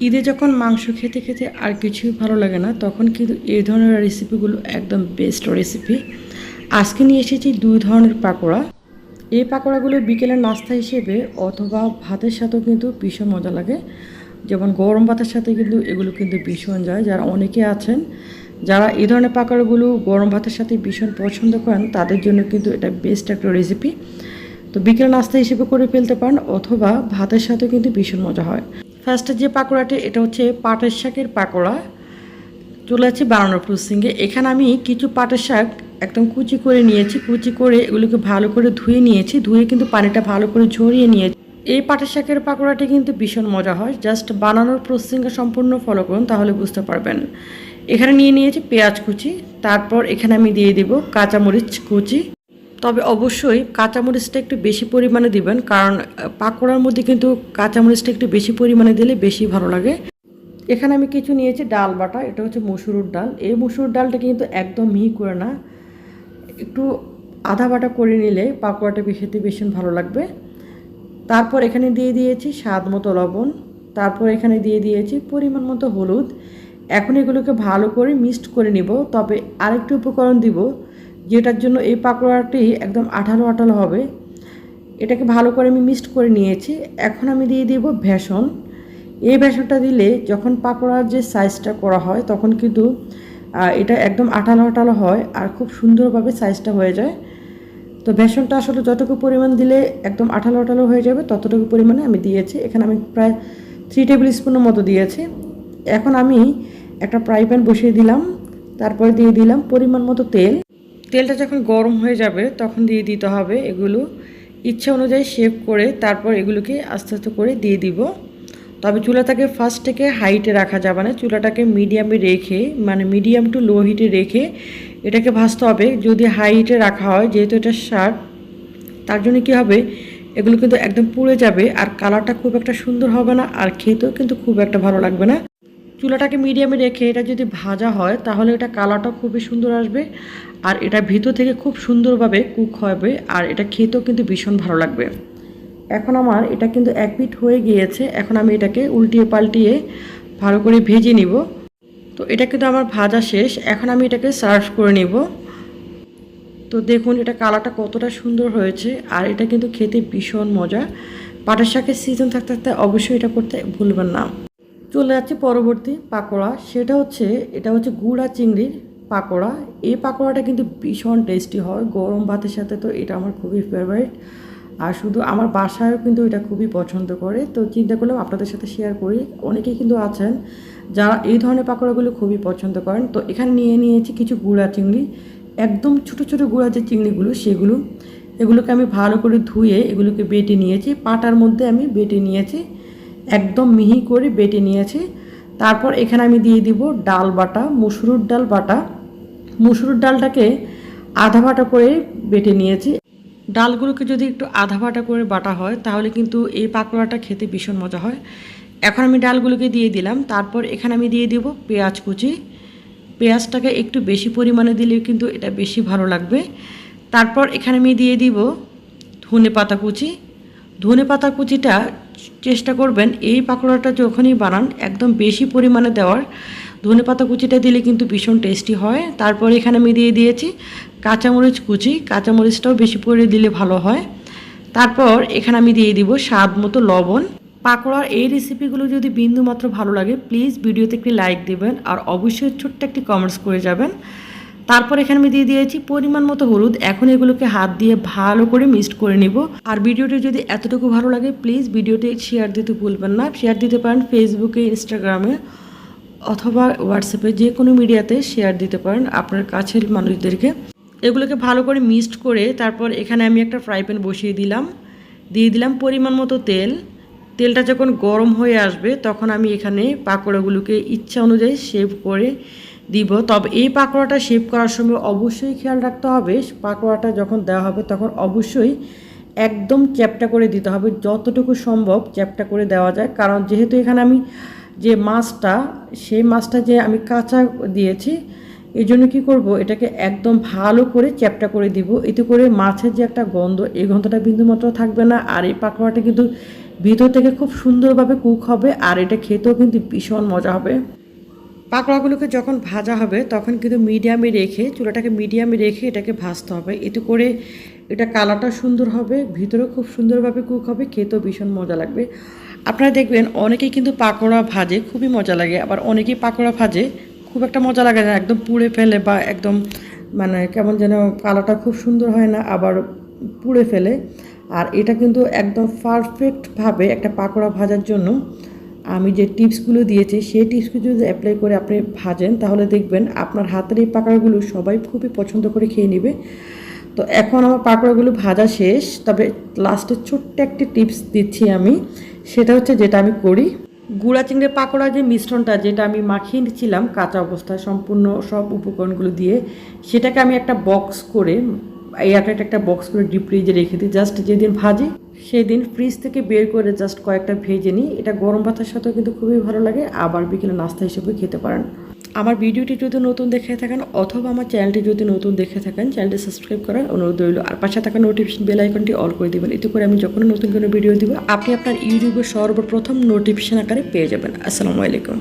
ঈদে যখন মাংস খেতে খেতে আর কিছুই ভালো লাগে না, তখন কিন্তু এই ধরনের রেসিপিগুলো একদম বেস্ট রেসিপি। আজকে নিয়ে এসেছি 2 ধরনের পাকোড়া। এই পাকোড়াগুলো বিকেলের নাস্তা হিসেবে অথবা ভাতের সাথেও কিন্তু ভীষণ মজা লাগে। যেমন গরম ভাতের সাথে কিন্তু এগুলো কিন্তু ভীষণ যায়। যারা অনেকে আছেন যারা এই ধরনের পাকোড়াগুলো গরম ভাতের সাথে ভীষণ পছন্দ করেন, তাদের জন্য কিন্তু এটা বেস্ট একটা রেসিপি। তো বিকেল নাস্তা হিসেবে করে ফেলতে পারেন অথবা ভাতের সাথেও কিন্তু ভীষণ মজা হয়। ফার্স্টে যে পাকোড়াটি, এটা হচ্ছে পাটের শাকের পাকোড়া। চলে যাচ্ছি বানানোর প্রসেসিংয়ে। এখানে আমি কিছু পাটের শাক একদম কুচি করে নিয়েছি। কুচি করে এগুলোকে ভালো করে ধুয়ে নিয়েছি। ধুয়ে কিন্তু পানিটা ভালো করে ঝরিয়ে নিয়েছি। এই পাটের শাকের পাকোড়াটি কিন্তু ভীষণ মজা হয়। জাস্ট বানানোর প্রসেসিংটা সম্পূর্ণ ফলো করুন, তাহলে বুঝতে পারবেন। এখানে নিয়ে নিয়েছি পেঁয়াজ কুচি। তারপর এখানে আমি দিয়ে দেব কাঁচামরিচ কুচি। তবে অবশ্যই কাঁচামরিচটা একটু বেশি পরিমাণে দিবেন, কারণ পাকোড়ার মধ্যে কিন্তু কাঁচামরিচটা একটু বেশি পরিমাণে দিলে বেশি ভালো লাগে। এখানে আমি কিছু নিয়েছি ডাল বাটা। এটা হচ্ছে মসুর ডাল। এই মসুর ডালটা কিন্তু একদম মিহি করে না, একটু আধা বাটা করে নিলে পাকোড়াটা খেতে ভীষণ ভালো লাগবে। তারপর এখানে দিয়ে দিয়েছি স্বাদ মতো লবণ। তারপর এখানে দিয়ে দিয়েছি পরিমাণ মতো হলুদ। এখন এগুলোকে ভালো করে মিক্সড করে নিব। তবে আরেকটি উপকরণ দিব, যেটার জন্য এই পাকোড়াটি একদম আঠালো আঠালো হবে। এটাকে ভালো করে আমি মিক্সড করে নিয়েছি। এখন আমি দিয়ে দিব বেসন। এই বেসনটা দিলে যখন পাকোড়ার যে সাইজটা করা হয়, তখন কিন্তু এটা একদম আঠালো আঠালো হয় আর খুব সুন্দরভাবে সাইজটা হয়ে যায়। তো বেসনটা আসলে যতটুকু পরিমাণ দিলে একদম আঠালো আঠালো হয়ে যাবে, ততটুকু পরিমাণে আমি দিয়েছি। এখানে আমি প্রায় 3 টেবিল স্পুনের মতো দিয়েছি। এখন আমি একটা ফ্রাই প্যান বসিয়ে দিলাম। তারপরে দিয়ে দিলাম পরিমাণ মতো তেল। তেলটা যখন গরম হয়ে যাবে, তখন দিয়ে দিতে হবে এগুলো ইচ্ছা অনুযায়ী শেপ করে। তারপর এগুলোকে আস্তে আস্তে করে দিয়ে দিব। তবে চুলাটাকে ফার্স্ট থেকে হাইটে রাখা যাবে না, চুলাটাকে মিডিয়ামে রেখে, মানে মিডিয়াম টু লো হিটে রেখে এটাকে ভাজতে হবে। যদি হাই হিটে রাখা হয়, যেহেতু এটা শাক, তার জন্য কী হবে, এগুলো কিন্তু একদম পুড়ে যাবে আর কালারটা খুব একটা সুন্দর হবে না, আর খেতেও কিন্তু খুব একটা ভালো লাগবে না। চুলাটাকে মিডিয়ামে রেখে এটা যদি ভাজা হয়, তাহলে এটা কালারটা খুবই সুন্দর আসবে আর এটা ভিতর থেকে খুব সুন্দরভাবে কুক হবে আর এটা খেতেও কিন্তু ভীষণ ভালো লাগবে। এখন আমার এটা কিন্তু 1 পিঠ হয়ে গিয়েছে। এখন আমি এটাকে উল্টিয়ে পাল্টিয়ে ভালো করে ভেজে নিব। তো এটা কিন্তু আমার ভাজা শেষ। এখন আমি এটাকে সার্ভ করে নিব। তো দেখুন এটা কালারটা কতটা সুন্দর হয়েছে আর এটা কিন্তু খেতে ভীষণ মজা। পাটের শাকের সিজন থাকতে থাকতে অবশ্যই এটা করতে ভুলবেন না। চলে যাচ্ছে পরবর্তী পাকোড়া। এটা হচ্ছে গুড়া চিংড়ির পাকোড়া। এই পাকোড়াটা কিন্তু ভীষণ টেস্টি হয় গরম ভাতের সাথে। তো এটা আমার খুবই ফেভারিট, আর শুধু আমার বাসায়ও কিন্তু এটা খুবই পছন্দ করে। তো চিন্তা করলাম আপনাদের সাথে শেয়ার করি। অনেকেই কিন্তু আছেন যারা এই ধরনের পাকোড়াগুলো খুবই পছন্দ করেন। তো এখানে নিয়ে নিয়েছি কিছু গুঁড়া চিংড়ি, একদম ছোটো ছোটো গুঁড়া যে চিংড়িগুলো সেগুলো। এগুলোকে আমি ভালো করে ধুয়ে এগুলোকে বেটে নিয়েছি। পাটার মধ্যে আমি বেটে নিয়েছি, একদম মিহি করে বেটে নিয়েছি। তারপর এখানে আমি দিয়ে দিব ডাল বাটা, মসুর ডাল বাটা। মসুর ডালটাকে আধা বাটা করে বেটে নিয়েছি। ডালগুলোকে যদি একটু আধা বাটা করে বাটা হয়, তাহলে কিন্তু এই পাকোড়াটা খেতে ভীষণ মজা হয়। এখন আমি ডালগুলোকে দিয়ে দিলাম। তারপর এখানে আমি দিয়ে দেব পেঁয়াজ কুচি। পেঁয়াজটাকে একটু বেশি পরিমাণে দিলে কিন্তু এটা বেশি ভালো লাগবে। তারপর এখানে আমি দিয়ে দিব ধনে পাতা কুচি। ধনে পাতা কুচিটা চেষ্টা করবেন এই পাকোড়াটা যখনই বানান একদম বেশি পরিমাণে দেওয়ার। ধনে পাতা কুচিটা দিলে কিন্তু ভীষণ টেস্টি হয়। তারপর এখানে আমি দিয়ে দিয়েছি কাঁচামরিচ কুচি। কাঁচামরিচটাও বেশি করে দিলে ভালো হয়। তারপর এখানে আমি দিয়ে দিব স্বাদ মতো লবণ। পাকোড়ার এই রেসিপিগুলো যদি বিন্দুমাত্র ভালো লাগে, প্লিজ ভিডিওতে একটি লাইক দেবেন আর অবশ্যই ছোট্ট একটি কমেন্টস করে যাবেন। তারপর এখানে আমি দিয়ে দিয়েছি পরিমাণ মতো হলুদ। এখন এগুলোকে হাত দিয়ে ভালো করে মিক্সড করে নিব। আর ভিডিওটি যদি এতটুকু ভালো লাগে, প্লিজ ভিডিওটি শেয়ার দিতে ভুলবেন না। শেয়ার দিতে পারেন ফেসবুকে, ইনস্টাগ্রামে অথবা হোয়াটসঅ্যাপে, যে কোনো মিডিয়াতে শেয়ার দিতে পারেন আপনার কাছের মানুষদেরকে। এগুলোকে ভালো করে মিক্সড করে তারপর এখানে আমি একটা ফ্রাই প্যান বসিয়ে দিলাম। দিয়ে দিলাম পরিমাণ মতো তেল। তেলটা যখন গরম হয়ে আসবে, তখন আমি এখানে পাকোড়াগুলোকে ইচ্ছা অনুযায়ী শেপ করে দিব। তবে এই পাকোড়াটা শেপ করার সময় অবশ্যই খেয়াল রাখতে হবে, পাকোড়াটা যখন দেওয়া হবে তখন অবশ্যই একদম চ্যাপ্টা করে দিতে হবে, যতটুকু সম্ভব চ্যাপ্টা করে দেওয়া যায়। কারণ যেহেতু এখানে আমি যে মাছটা, সেই মাছটা যে আমি কাঁচা দিয়েছি, এই জন্য কী করবো, এটাকে একদম ভালো করে চ্যাপ্টা করে দিব। এতে করে মাছের যে একটা গন্ধ, এই গন্ধটা বিন্দুমাত্র থাকবে না। আর এই পাকোড়াটা কিন্তু ভিতর থেকে খুব সুন্দরভাবে কুক হবে আর এটা খেতেও কিন্তু ভীষণ মজা হবে। পাকোড়াগুলোকে যখন ভাজা হবে তখন কিন্তু চুলাটাকে মিডিয়ামে রেখে এটাকে ভাজতে হবে, এতে করে এটা কালারটা সুন্দর হবে, ভিতরেও খুব সুন্দরভাবে কুক হবে, খেতেও ভীষণ মজা লাগবে। আপনারা দেখবেন অনেকেই কিন্তু পাকোড়া ভাজে খুবই মজা লাগে, আবার অনেকেই পাকোড়া ভাজে খুব একটা মজা লাগে না, একদম পুড়ে ফেলে বা একদম মানে কেমন যেন কালারটা খুব সুন্দর হয় না, আবার পুড়ে ফেলে। আর এটা কিন্তু একদম পারফেক্টভাবে একটা পাকোড়া ভাজার জন্য আমি যে টিপসগুলো দিয়েছি সেই টিপসগুলো যদি অ্যাপ্লাই করে আপনি ভাজেন তাহলে দেখবেন আপনার হাতের এই পাকোড়াগুলো সবাই খুবই পছন্দ করে খেয়ে নেবে। তো এখন আমার পাকোড়াগুলো ভাজা শেষ, তবে লাস্টে ছোট্ট একটি টিপস দিচ্ছি আমি, সেটা হচ্ছে যেটা আমি করি, গুঁড়া চিংড়ির পাকোড়া যে মিশ্রণটা যেটা আমি মাখিয়ে নিচ্ছিলাম কাঁচা অবস্থায় সম্পূর্ণ সব উপকরণগুলো দিয়ে, সেটাকে আমি একটা বক্স করে এয়ারটাইট একটা বক্স করে ডিপ ফ্রিজে রেখে দিই। জাস্ট যেদিন ভাজি সেই দিন ফ্রিজ থেকে বের করে জাস্ট কয়েকটা ভেজে নিই। এটা গরম ভাতের সাথেও কিন্তু খুবই ভালো লাগে, আবার বিকেলে নাস্তা হিসেবে খেতে পারেন। আমার ভিডিওটি যদি নতুন দেখে থাকেন অথবা আমার চ্যানেলটি যদি নতুন দেখে থাকেন চ্যানেলটি সাবস্ক্রাইব করার অনুরোধ রইল, আর পাশে থাকা নোটিফিকেশন বেল আইকনটি অল করে দেবেন, এতে করে আমি যখন নতুন কোনো ভিডিও দিব আপনি আপনার ইউটিউবে সর্বপ্রথম নোটিফিকেশন আকারে পেয়ে যাবেন। আসসালামু আলাইকুম।